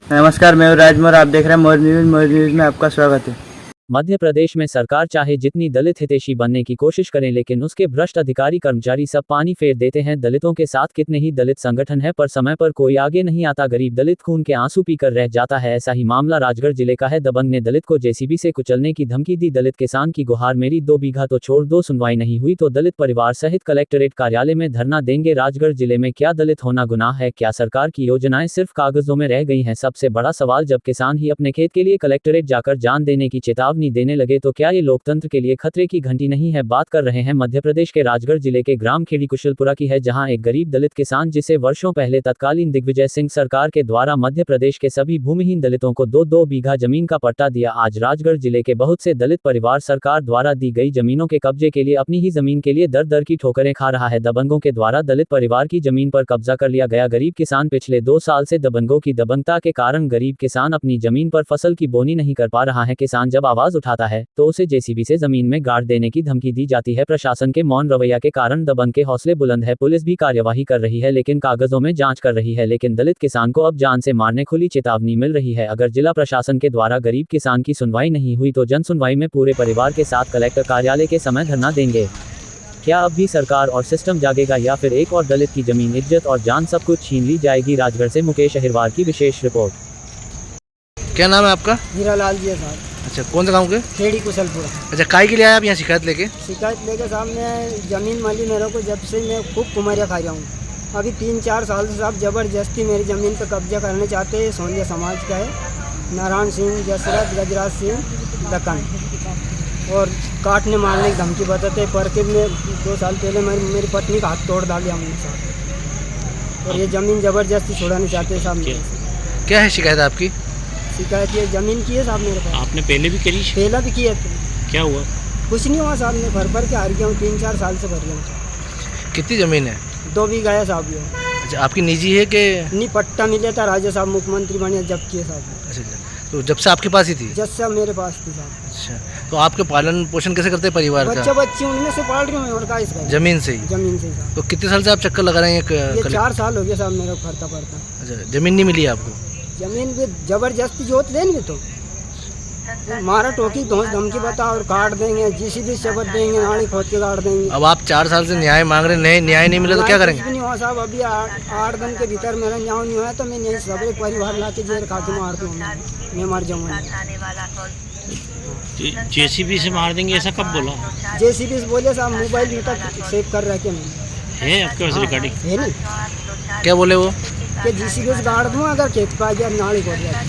नमस्कार, मैं हूँ राजमोर। आप देख रहे हैं मोर न्यूज़। मोर न्यूज़ में आपका स्वागत है। मध्य प्रदेश में सरकार चाहे जितनी दलित हितैषी बनने की कोशिश करें, लेकिन उसके भ्रष्ट अधिकारी कर्मचारी सब पानी फेर देते हैं। दलितों के साथ कितने ही दलित संगठन हैं, पर समय पर कोई आगे नहीं आता। गरीब दलित खून के आंसू पीकर रह जाता है। ऐसा ही मामला राजगढ़ जिले का है। दबंग ने दलित को जेसीबी से कुचलने की धमकी दी। दलित किसान की गुहार, मेरी 2 बीघा तो छोड़ दो, सुनवाई नहीं हुई तो दलित परिवार सहित कलेक्ट्रेट कार्यालय में धरना देंगे। राजगढ़ जिले में क्या दलित होना गुनाह है? क्या सरकार की योजनाएं सिर्फ कागजों में रह गई हैं? सबसे बड़ा सवाल, जब किसान ही अपने खेत के लिए कलेक्ट्रेट जाकर जान देने की चेतावनी देने लगे तो क्या ये लोकतंत्र के लिए खतरे की घंटी नहीं है? बात कर रहे हैं मध्य प्रदेश के राजगढ़ जिले के ग्राम खेड़ी कुशलपुरा की है, जहां एक गरीब दलित किसान, जिसे वर्षों पहले तत्कालीन दिग्विजय सिंह सरकार के द्वारा मध्य प्रदेश के सभी भूमिहीन दलितों को 2-2 बीघा जमीन का पट्टा दिया। आज राजगढ़ जिले के बहुत से दलित परिवार सरकार द्वारा दी गई जमीनों के कब्जे के लिए, अपनी ही जमीन के लिए दर दर की ठोकरें खा रहा है। दबंगों के द्वारा दलित परिवार की जमीन पर कब्जा कर लिया गया। गरीब किसान पिछले 2 साल से दबंगों की दबंगता के कारण गरीब किसान अपनी जमीन पर फसल की बोनी नहीं कर पा रहा है। किसान जब आवाज उठाता है तो उसे जेसीबी से जमीन में गाड़ देने की धमकी दी जाती है। प्रशासन के मौन रवैया के कारण दबंग के हौसले बुलंद है। पुलिस भी कार्यवाही कर रही है, लेकिन कागजों में जांच कर रही है। लेकिन दलित किसान को अब जान से मारने खुली चेतावनी मिल रही है। अगर जिला प्रशासन के द्वारा गरीब किसान की सुनवाई नहीं हुई तो जन सुनवाई में पूरे परिवार के साथ कलेक्टर कार्यालय के समय धरना देंगे। क्या अब भी सरकार और सिस्टम जागेगा, या फिर एक और दलित की जमीन, इज्जत और जान सब कुछ छीन ली जाएगी? राजगढ़ से मुकेश अहिरवार की विशेष रिपोर्ट। क्या नाम है आपका? हीरालाल जी है साहब। अच्छा, कौन सा गांव के? खेड़ी कुशलपुरा। अच्छा, काय के लिए आए आप यहाँ शिकायत लेके? शिकायत लेके साहब, मैं ज़मीन माली मेरे को जब से मैं खूब कुमारियाँ खा रहा हूँ। अभी 3-4 साल से साहब ज़बरदस्ती मेरी ज़मीन पर कब्जा करने चाहते हैं। सोनिया समाज का है, नारायण सिंह, जसरत, गजराज सिंह, दक्कन, और काटने मारने की धमकी बताते हैं। पर के में 2 साल पहले मेरी पत्नी का हाथ तोड़ डालिया हमने साहब, और ये ज़मीन ज़बरदस्ती छुड़ाने चाहते हैं साहब। क्या है शिकायत आपकी? शिकायत ये ज़मीन की है साहब मेरे पास। आपने पहले भी करी? पहला भी किया। क्या हुआ? कुछ नहीं हुआ साहब, मैं भर के हार गया हूँ। 3-4 साल से भर गया हूँ। कितनी ज़मीन है? 2 बीघा है साहब ये। अच्छा, आपकी निजी है कि? नहीं, पट्टा मिला था राजा साहब मुख्यमंत्री बने जब किए साहब। अच्छा, तो जब से आपके पास ही थी? जब से मेरे पास थी साहब। अच्छा, तो आपके पालन पोषण कैसे करते हैं परिवार का? बच्चे उनमें से पाल रही हूँ और का इसका जमीन से ही? जमीन से साहब। तो कितने साल से आप चक्कर लगा रहे हैं? ये 4 साल हो गया साहब मेरा भरता पड़ता। अच्छा, जमीन नहीं मिली आपको? जमीन भी जबरदस्ती जोत लेंगे तो मारा टोकी धोस धमकी बता और काट देंगे, जीसीबी शब्द देंगे, नाली खोद के काट देंगे। अब आप 4 साल से न्याय मांग रहे हैं, न्याय नहीं मिला तो क्या करेंगे? नहीं हुआ साहब, अभी 8 दिन के भीतर मेरा न्याय नहीं हुआ तो मैं नहीं सबरे परिवार ला के जेल खा के मार दूँगा, मैं मर जाऊँगा। जेसीबी से मार देंगे ऐसा कब बोला? जेसीबी से बोले साहब, मोबाइल में तक सेव कर रखे है आपके पास रिकॉर्डिंग? है नहीं? क्या बोले वो? कि जीसीबी से गाड़ दूँ अगर खेत पा गया नाली खोद जाए।